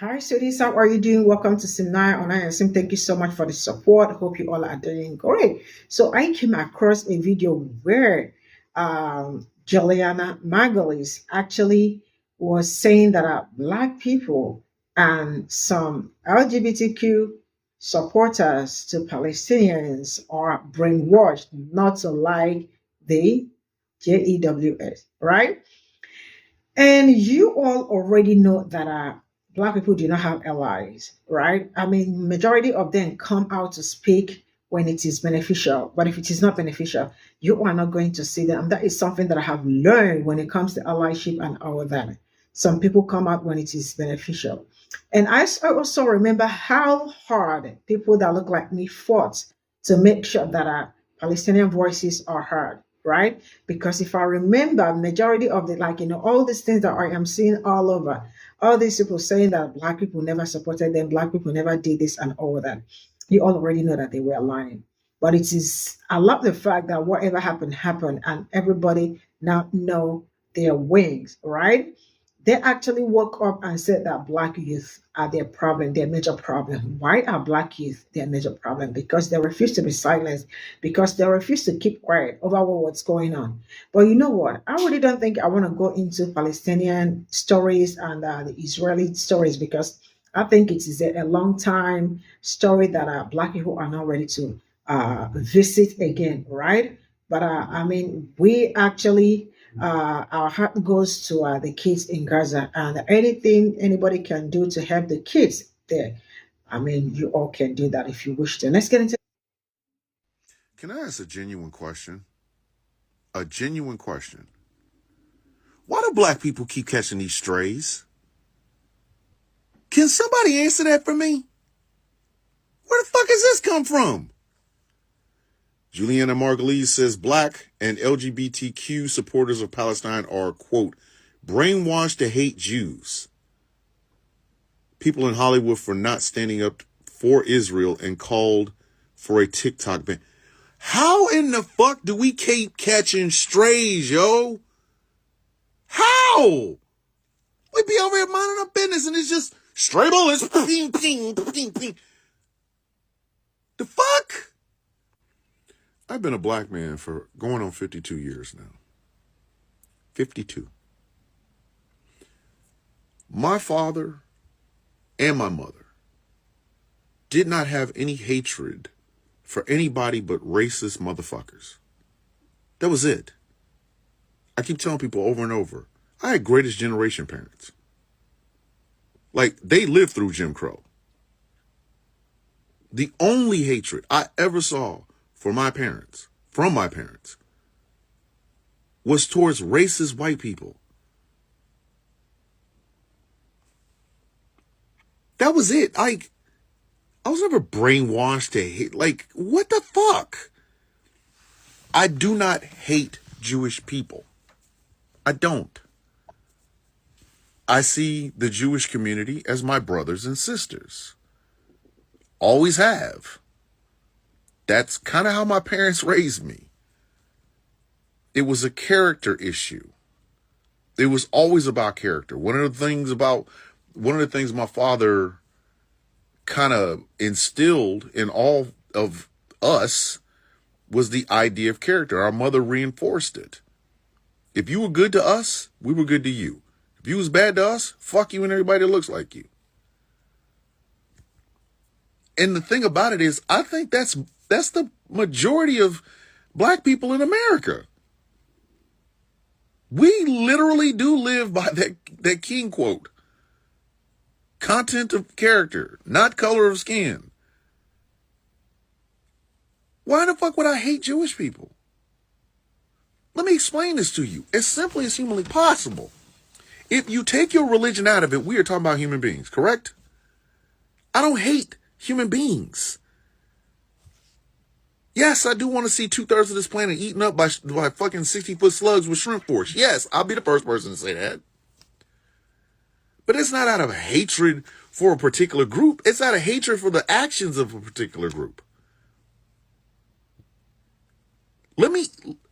Hi, students. How are you doing? Welcome to Cimnanya on ISM. Thank you so much for the support. Hope you all are doing great. So I came across a video where Juliana Margulies actually was saying that Black people and some LGBTQ supporters to Palestinians are brainwashed not to like the JEWS, right? And you all already know that Black people do not have allies, right? I mean, majority of them come out to speak when it is beneficial, but if it is not beneficial, you are not going to see them. That is something that I have learned when it comes to allyship and all of that. Some people come out when it is beneficial. And I also remember how hard people that look like me fought to make sure that Palestinian voices are heard, right? Because if I remember, majority of the all these things that I am seeing all over, all these people saying that Black people never supported them, Black people never did this and all that, you all already know that they were lying. But it is, I love the fact that whatever happened happened, and everybody now know their wings, right? They actually woke up and said that Black youth are their problem, their major problem. Why are Black youth their major problem? Because they refuse to be silenced, because they refuse to keep quiet over what's going on. But you know what? I really don't think I want to go into Palestinian stories and the Israeli stories, because I think it is a long time story that Black people are not ready to visit again, right? But I mean, we actually our heart goes to the kids in Gaza, and anything anybody can do to help the kids there. I mean, you all can do that if you wish to. Let's get into. Can I ask a genuine question? A genuine question. Why do Black people keep catching these strays? Can somebody answer that for me? Where the fuck has this come from? Juliana Margulies says Black and LGBTQ supporters of Palestine are, quote, brainwashed to hate Jews. People in Hollywood for not standing up for Israel and called for a TikTok ban. How in the fuck do we keep catching strays, yo? How? We be over here minding our business and it's just stray bullets. Ping, ping, ping, ping. The fuck? I've been a Black man for going on 52 years now. 52. My father and my mother did not have any hatred for anybody but racist motherfuckers. That was it. I keep telling people over and over, I had greatest generation parents. Like, they lived through Jim Crow. The only hatred I ever saw for my parents, from my parents, was towards racist white people. That was it. Like, I was never brainwashed to hate. Like, what the fuck? I do not hate Jewish people. I don't. I see the Jewish community as my brothers and sisters. Always have. That's kind of how my parents raised me. It was a character issue. It was always about character. One of the things my father kind of instilled in all of us was the idea of character. Our mother reinforced it. If you were good to us, we were good to you. If you was bad to us, fuck you and everybody that looks like you. And the thing about it is, I think that's the majority of Black people in America. We literally do live by that King quote. Content of character, not color of skin. Why the fuck would I hate Jewish people? Let me explain this to you as simply as humanly possible. If you take your religion out of it, we are talking about human beings, correct? I don't hate human beings. Yes, I do want to see 2/3 of this planet eaten up by fucking 60-foot slugs with shrimp force. Yes, I'll be the first person to say that. But it's not out of hatred for a particular group. It's out of hatred for the actions of a particular group. Let me,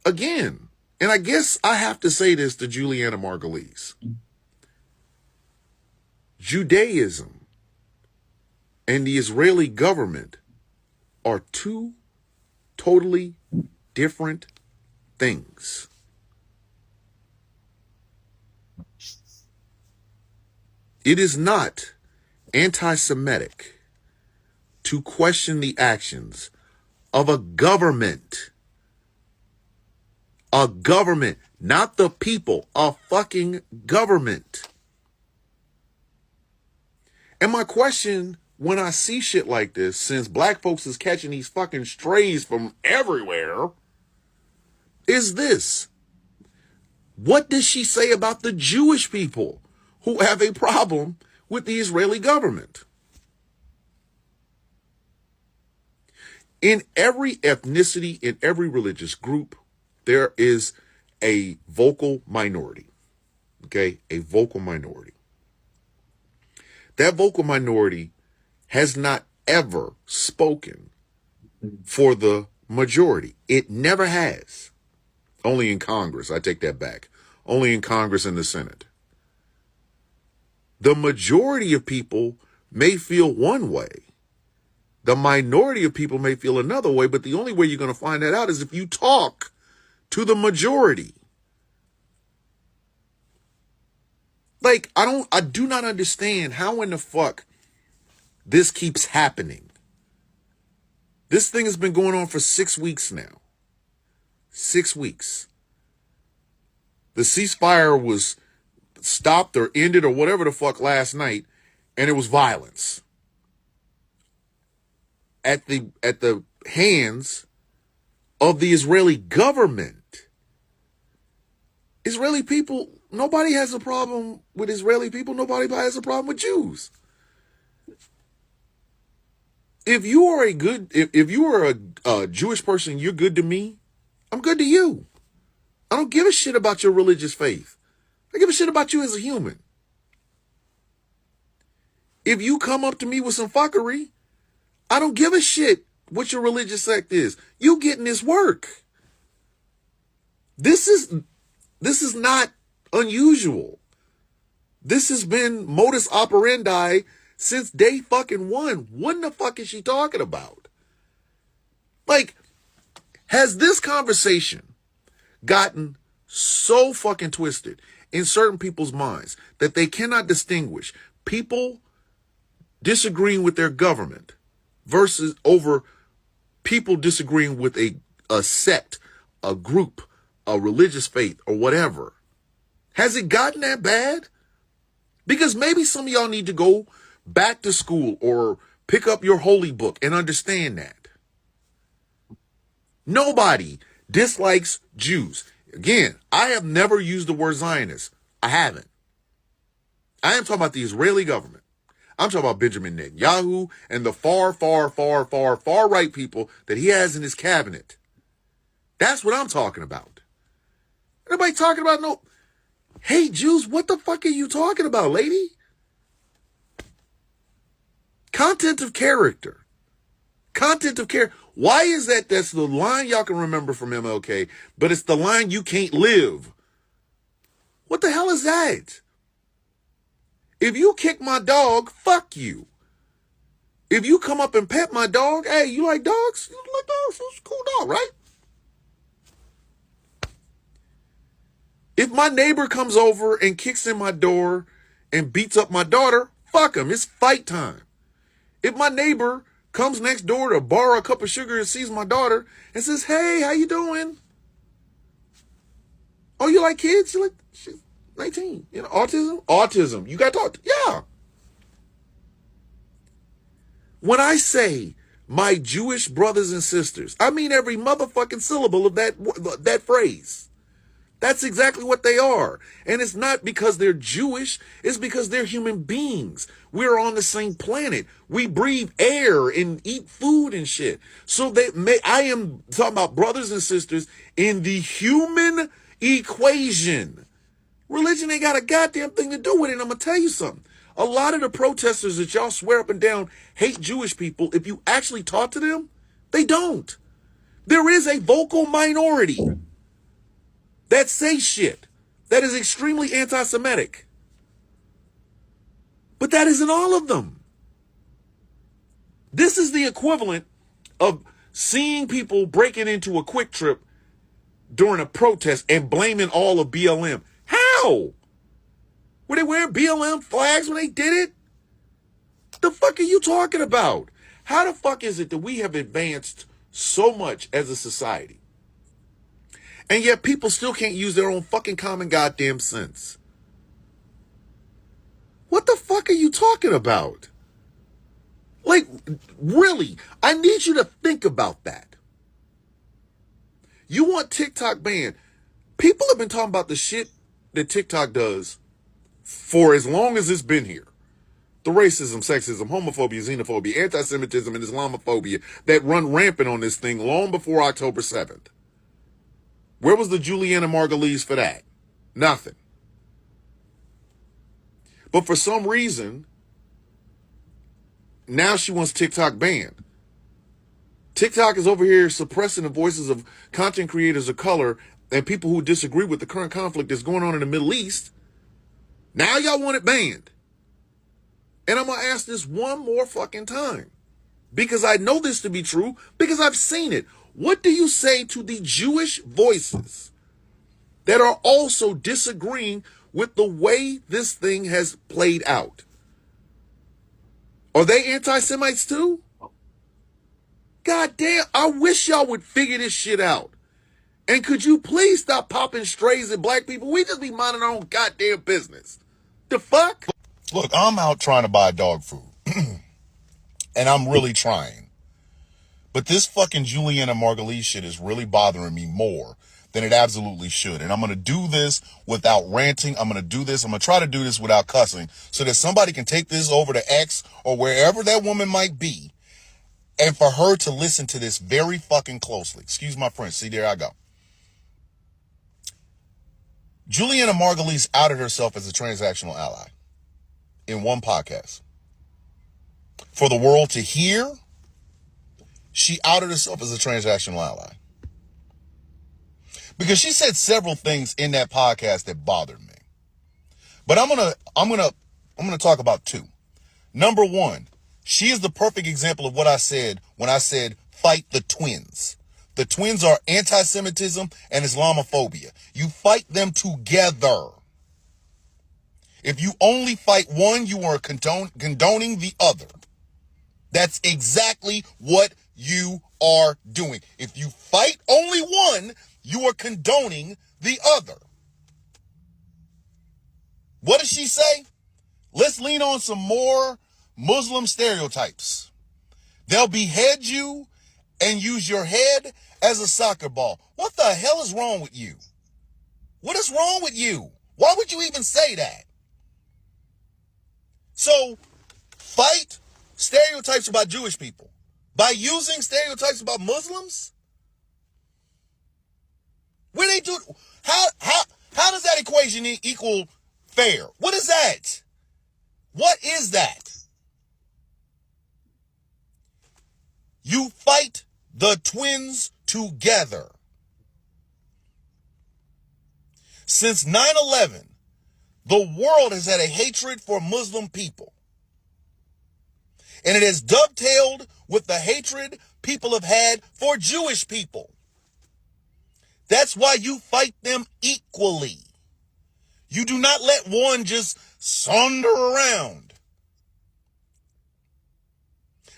again, and I guess I have to say this to Juliana Margulies. Judaism and the Israeli government are two totally different things. It is not anti-Semitic to question the actions of a government. A government, not the people, a fucking government. And my question when I see shit like this, since black folks is catching these fucking strays from everywhere, is this. What does she say about the Jewish people who have a problem with the Israeli government? In every ethnicity, in every religious group, there is a vocal minority. Okay? A vocal minority. That vocal minority has not ever spoken for the majority. It never has. Only in Congress. I take that back. Only in Congress and the Senate. The majority of people may feel one way. The minority of people may feel another way, but the only way you're going to find that out is if you talk to the majority. Like, I do not understand how in the fuck this keeps happening. This thing has been going on for 6 weeks now. 6 weeks. The ceasefire was stopped or ended or whatever the fuck last night, and it was violence at the hands of the Israeli government. Israeli people, nobody has a problem with Israeli people. Nobody has a problem with Jews. If you are if you are a Jewish person, you're good to me. I'm good to you. I don't give a shit about your religious faith. I give a shit about you as a human. If you come up to me with some fuckery, I don't give a shit what your religious sect is. You getting this work. This is not unusual. This has been modus operandi since day fucking one. What the fuck is she talking about? Like, has this conversation gotten so fucking twisted in certain people's minds that they cannot distinguish people disagreeing with their government versus over people disagreeing with a sect, a group, a religious faith, or whatever? Has it gotten that bad? Because maybe some of y'all need to go back to school or pick up your holy book and understand that. Nobody dislikes Jews. Again, I have never used the word Zionist. I haven't. I am talking about the Israeli government. I'm talking about Benjamin Netanyahu and the far right people that he has in his cabinet. That's what I'm talking about. Nobody talking about no, hey, Jews, what the fuck are you talking about, lady? Content of character. Content of care. Why is that? That's the line y'all can remember from MLK, but it's the line you can't live. What the hell is that? If you kick my dog, fuck you. If you come up and pet my dog, hey, you like dogs? You like dogs? It's a cool dog, right? If my neighbor comes over and kicks in my door and beats up my daughter, fuck him. It's fight time. If my neighbor comes next door to borrow a cup of sugar and sees my daughter and says, hey, how you doing? Oh, you like kids? You like, she's 19. You know, autism? Autism. You got to talk. Yeah. When I say my Jewish brothers and sisters, I mean every motherfucking syllable of that phrase. That's exactly what they are. And it's not because they're Jewish. It's because they're human beings. We're on the same planet. We breathe air and eat food and shit. So I am talking about brothers and sisters in the human equation. Religion ain't got a goddamn thing to do with it. And I'm going to tell you something. A lot of the protesters that y'all swear up and down hate Jewish people, if you actually talk to them, they don't. There is a vocal minority that say shit that is extremely anti-Semitic. But that isn't all of them. This is the equivalent of seeing people breaking into a Quick Trip during a protest and blaming all of BLM. How? Were they wearing BLM flags when they did it? The fuck are you talking about? How the fuck is it that we have advanced so much as a society, and yet people still can't use their own fucking common goddamn sense? What the fuck are you talking about? Like, really, I need you to think about that. You want TikTok banned. People have been talking about the shit that TikTok does for as long as it's been here. The racism, sexism, homophobia, xenophobia, anti-Semitism, and Islamophobia that run rampant on this thing long before October 7th. Where was the Juliana Margulies for that? Nothing. But for some reason, now she wants TikTok banned. TikTok is over here suppressing the voices of content creators of color and people who disagree with the current conflict that's going on in the Middle East. Now y'all want it banned. And I'm going to ask this one more fucking time, because I know this to be true, because I've seen it. What do you say to the Jewish voices that are also disagreeing with the way this thing has played out? Are they anti-Semites too? God damn, I wish y'all would figure this shit out. And could you please stop popping strays at black people? We just be minding our own goddamn business. The fuck? Look, I'm out trying to buy dog food. And I'm really trying. But this fucking Juliana Margulies shit is really bothering me more than it absolutely should. And I'm going to do this without ranting. I'm going to try to do this without cussing so that somebody can take this over to X or wherever that woman might be, and for her to listen to this very fucking closely. Excuse my French. See, there I go. Juliana Margulies outed herself as a transactional ally in one podcast. For the world to hear, she outed herself as a transactional ally. Because she said several things in that podcast that bothered me. But I'm gonna talk about two. Number one, she is the perfect example of what I said when I said fight the twins. The twins are anti-Semitism and Islamophobia. You fight them together. If you only fight one, you are condoning the other. That's exactly what you are doing. If you fight only one, you are condoning the other. What does she say? Let's lean on some more Muslim stereotypes. They'll behead you and use your head as a soccer ball. What the hell is wrong with you? What is wrong with you? Why would you even say that? So, fight stereotypes about Jewish people by using stereotypes about Muslims? Where they do? How does that equation equal fair? What is that? What is that? You fight the twins together. Since 9/11, the world has had a hatred for Muslim people. And it has dovetailed with the hatred people have had for Jewish people. That's why you fight them equally. You do not let one just saunter around.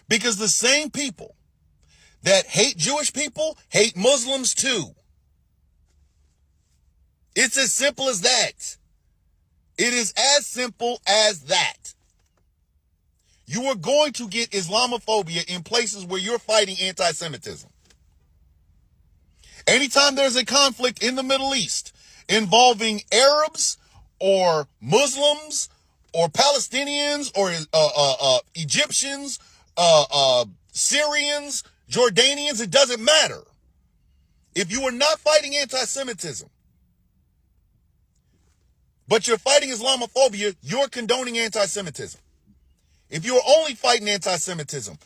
Because the same people that hate Jewish people hate Muslims too. It's as simple as that. It is as simple as that. You are going to get Islamophobia in places where you're fighting anti-Semitism. Anytime there's a conflict in the Middle East involving Arabs or Muslims or Palestinians or Egyptians, Syrians, Jordanians, it doesn't matter. If you are not fighting anti-Semitism, but you're fighting Islamophobia, you're condoning anti-Semitism. If you're only fighting anti-Semitism,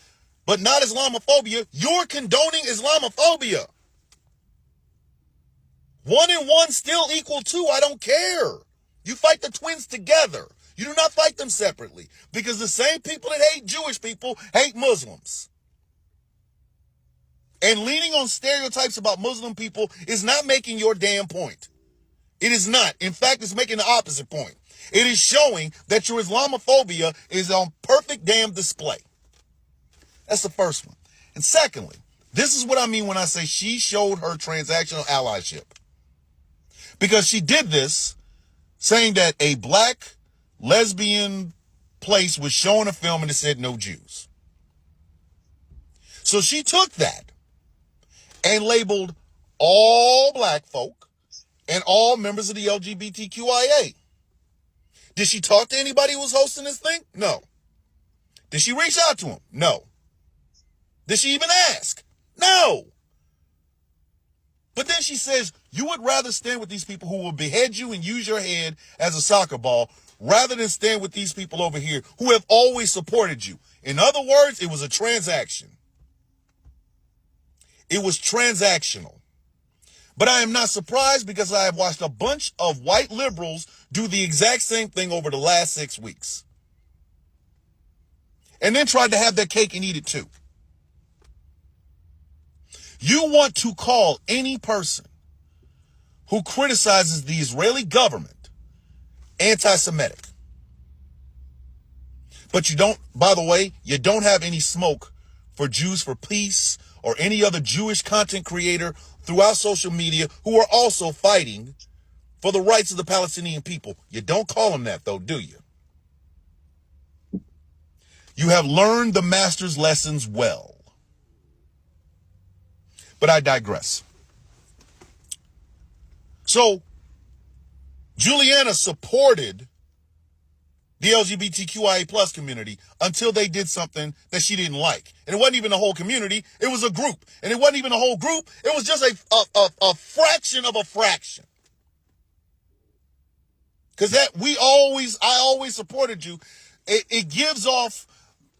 but not Islamophobia, you're condoning Islamophobia. 1 and 1 still equal 2. I don't care. You fight the twins together. You do not fight them separately, because the same people that hate Jewish people hate Muslims. And leaning on stereotypes about Muslim people is not making your damn point. It is not. In fact, it's making the opposite point. It is showing that your Islamophobia is on perfect damn display. That's the first one. And secondly, this is what I mean when I say she showed her transactional allyship. Because she did this saying that a black lesbian place was showing a film and it said no Jews. So she took that and labeled all black folk and all members of the LGBTQIA. Did she talk to anybody who was hosting this thing? No. Did she reach out to him? No. Did she even ask? No. But then she says, you would rather stand with these people who will behead you and use your head as a soccer ball rather than stand with these people over here who have always supported you. In other words, it was a transaction. It was transactional. But I am not surprised, because I have watched a bunch of white liberals do the exact same thing over the last 6 weeks. And then tried to have their cake and eat it too. You want to call any person who criticizes the Israeli government anti-Semitic. But you don't, by the way, you don't have any smoke for Jews for Peace or any other Jewish content creator throughout social media who are also fighting for the rights of the Palestinian people. You don't call them that, though, do you? You have learned the master's lessons well. But I digress. So, Juliana supported the LGBTQIA plus community until they did something that she didn't like. And it wasn't even the whole community, it was a group. And it wasn't even a whole group, it was just a fraction of a fraction. Because I always supported you. It gives off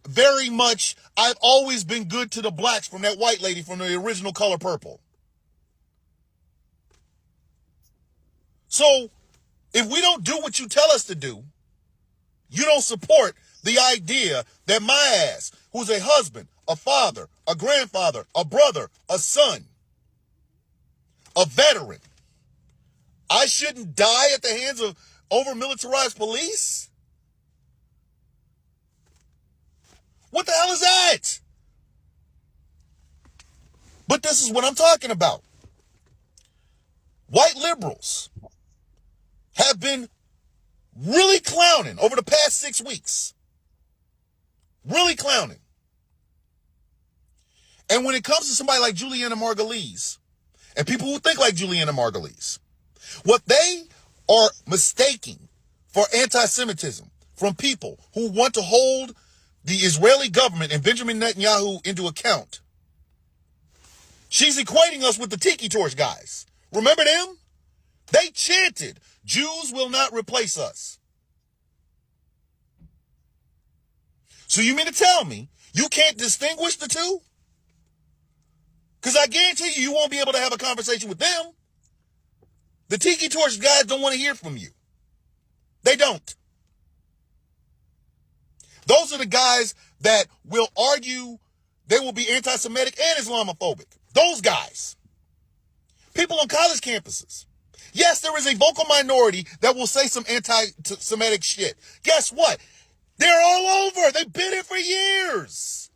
very much, I've always been good to the blacks from that white lady from the original Color Purple. So, if we don't do what you tell us to do, you don't support the idea that my ass, who's a husband, a father, a grandfather, a brother, a son, a veteran, I shouldn't die at the hands of over-militarized police? What the hell is that? But this is what I'm talking about. White liberals have been really clowning over the past 6 weeks. Really clowning. And when it comes to somebody like Juliana Margulies, and people who think like Juliana Margulies, what they are mistaking for anti-Semitism from people who want to hold the Israeli government and Benjamin Netanyahu into account, she's equating us with the Tiki Torch guys. Remember them? They chanted, Jews will not replace us. So you mean to tell me you can't distinguish the two? Because I guarantee you won't be able to have a conversation with them. The Tiki Torch guys don't want to hear from you. They don't. Those are the guys that will argue they will be anti-Semitic and Islamophobic. Those guys. People on college campuses. Yes, there is a vocal minority that will say some anti-Semitic shit. Guess what? They're all over. They've been here for years.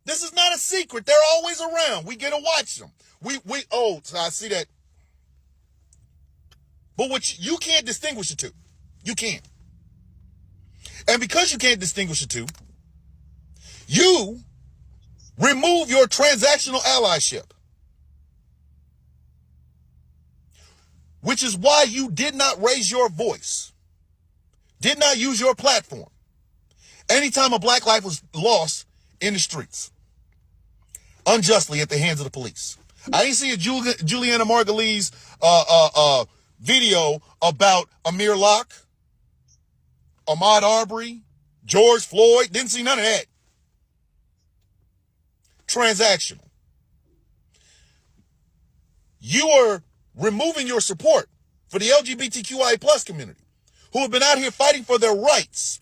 This is not a secret. They're always around. We get to watch them. So I see that. But you can't distinguish the two. You can't. And because you can't distinguish the two, you remove your transactional allyship. Which is why you did not raise your voice, did not use your platform anytime a black life was lost in the streets, unjustly at the hands of the police. I didn't see a Juliana Margulies video about Amir Locke, Ahmaud Arbery, George Floyd. Didn't see none of that. Transactional. You are removing your support for the LGBTQIA plus community, who have been out here fighting for their rights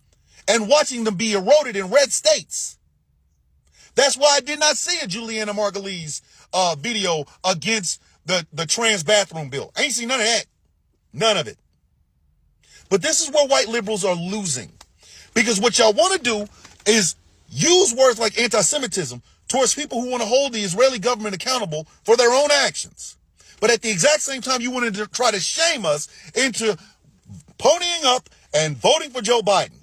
and watching them be eroded in red states. That's why I did not see a Juliana Margulies video against the trans bathroom bill. I ain't seen none of that. None of it. But this is where white liberals are losing. Because what y'all want to do is use words like anti-Semitism towards people who want to hold the Israeli government accountable for their own actions. But at the exact same time, you wanted to try to shame us into ponying up and voting for Joe Biden.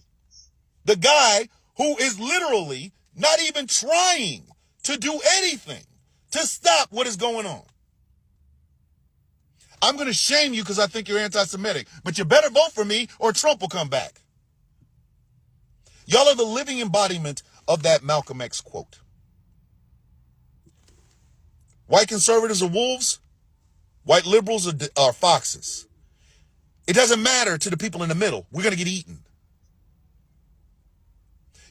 The guy who is literally not even trying to do anything to stop what is going on. I'm going to shame you because I think you're anti-Semitic, but you better vote for me or Trump will come back. Y'all are the living embodiment of that Malcolm X quote. White conservatives are wolves. White liberals are foxes. It doesn't matter to the people in the middle. We're going to get eaten.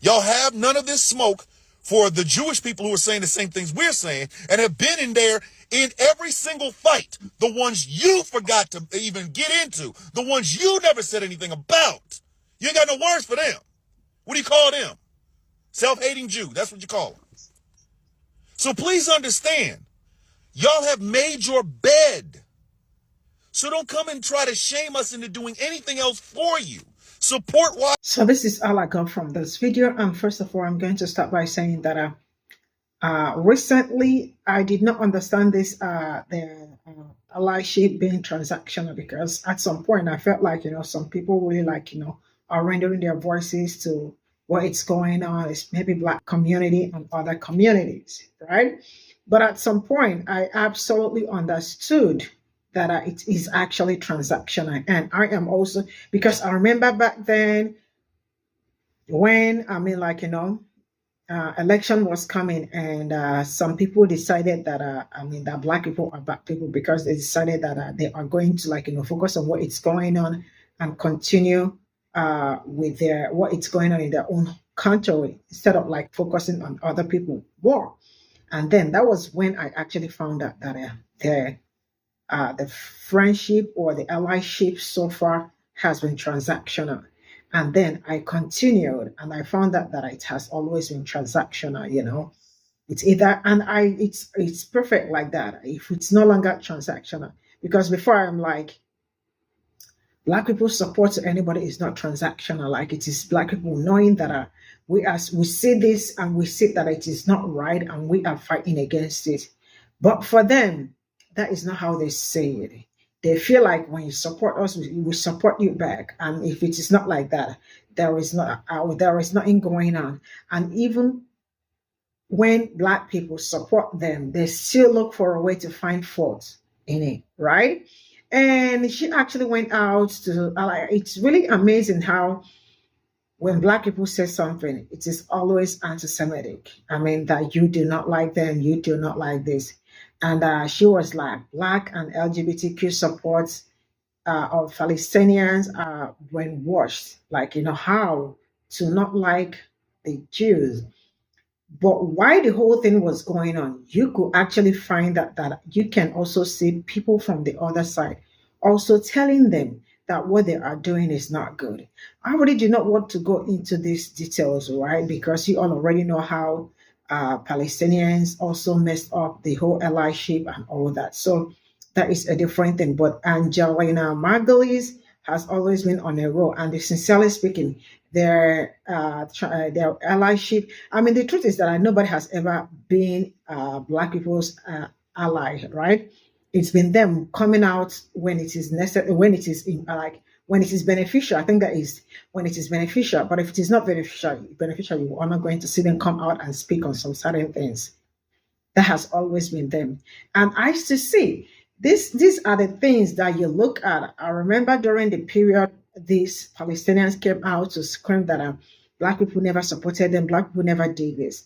Y'all have none of this smoke for the Jewish people who are saying the same things we're saying and have been in there in every single fight. The ones you forgot to even get into. The ones you never said anything about. You ain't got no words for them. What do you call them? Self-hating Jew. That's what you call them. So please understand, y'all have made your bed. So don't come and try to shame us into doing anything else for you. Support why. So this is all I got from this video. And first of all, I'm going to start by saying that recently I did not understand this the allyship being transactional, because at some point I felt like, some people really are rendering their voices to what it's going on. It's maybe Black community and other communities, right? But at some point I absolutely understood that it is actually transactional. And I am also, because I remember back then when, election was coming, and some people decided that, that Black people are Black people, because they decided that they are going to focus on what is going on and continue with what is going on in their own country, instead of focusing on other people's war. And then that was when I actually found out that the friendship or the allyship so far has been transactional. And then I continued and I found out that it has always been transactional. It's either, and it's perfect like that if it's no longer transactional. Because before I'm like, Black people support to anybody is not transactional. It is Black people knowing that we see this and we see that it is not right and we are fighting against it. But for them, that is not how they say it. They feel like when you support us, we support you back. And if it is not like that, there is nothing going on. And even when Black people support them, they still look for a way to find fault in it, right? And she actually went out to, it's really amazing how when Black people say something, it is always anti-Semitic. That you do not like them, you do not like this. And she was like, Black and LGBTQ support of Palestinians are brainwashed. How to not like the Jews. But why the whole thing was going on, you could actually find that you can also see people from the other side also telling them that what they are doing is not good. I really do not want to go into these details, right? Because you all already know how Palestinians also messed up the whole allyship and all that. So that is a different thing. But Angelina Margulies has always been on a roll. And sincerely speaking, their allyship, the truth is that nobody has ever been Black people's ally, right? It's been them coming out when it is necessary, when it is when it is beneficial. I think that is when it is beneficial. But if it is not beneficial, you are not going to see them come out and speak on some certain things. That has always been them. And I used to see these are the things that you look at. I remember during the period these Palestinians came out to scream that Black people never supported them, Black people never did this.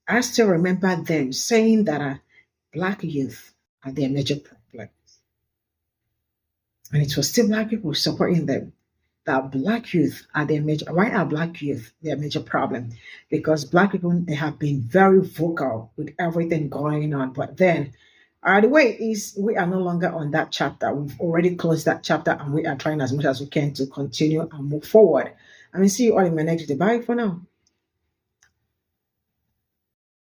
I still remember them saying that Black youth are their major problem. And it was still Black people supporting them. That Black youth are their major. Why are Black youth their major problem? Because Black people, they have been very vocal with everything going on. But then The way it is, we are no longer on that chapter. We've already closed that chapter and we are trying as much as we can to continue and move forward. I mean, see you all in my next video. Bye for now.